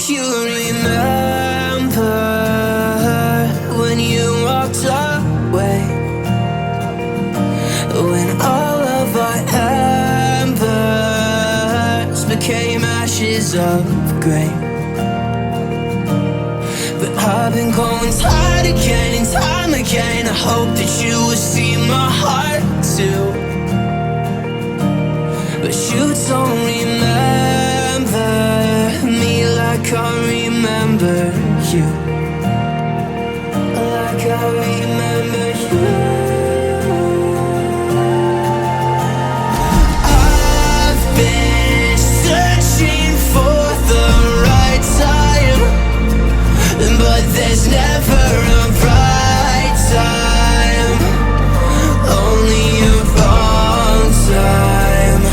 you remember when you walked away? When all of our embers became ashes of grey. But I've been going time again and time again. I hope that you will see my heart too. But you don't remember me like I remember you. Like I remember you. I've been searching for the right time, but there's never a right time, only a wrong time.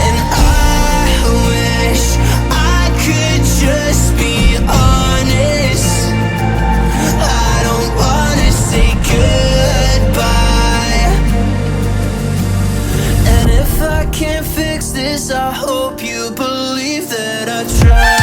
And I wish I could just be honest. I don't wanna say goodbye. And if I can't fix this, I hope you believe that I tried.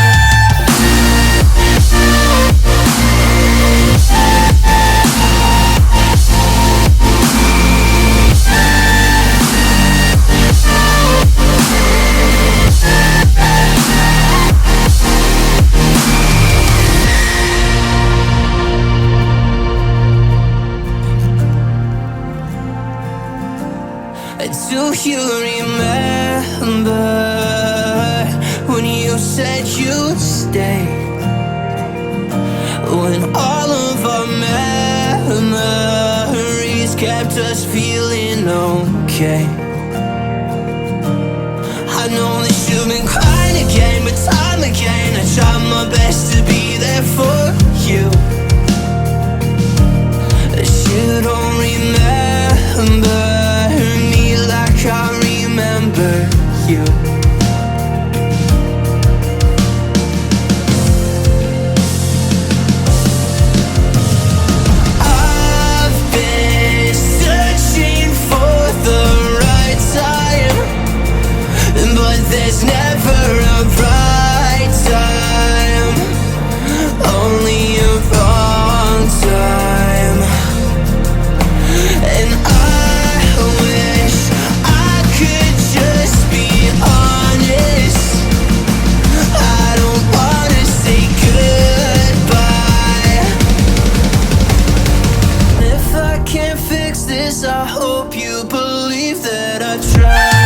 Do you remember when you said you'd stay? When all of our memories kept us feeling okay. I know that you've been crying again, but time again I tried my best to be there for you. But you don't remember like I remember you. I've been searching for the right time, but there's never a right time, only a wrong time. And I wish I could just be honest. I don't wanna say goodbye. And if I can't fix this, I hope you believe that I tried.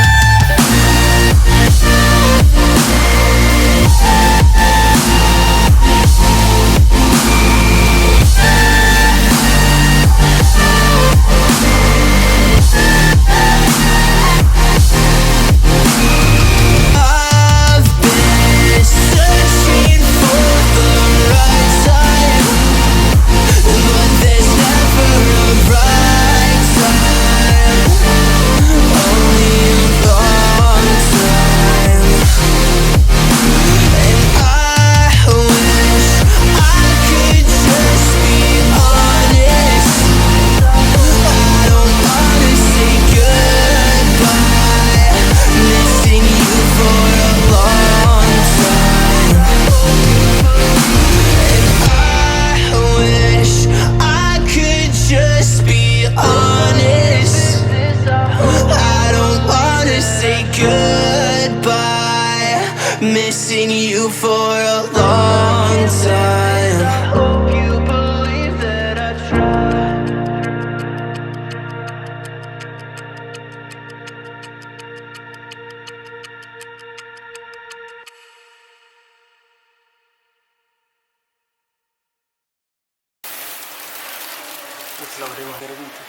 Missing you for a long time. I hope you believe that I tried. Lo abrimos derechito.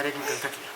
Direct নিতে থাকি।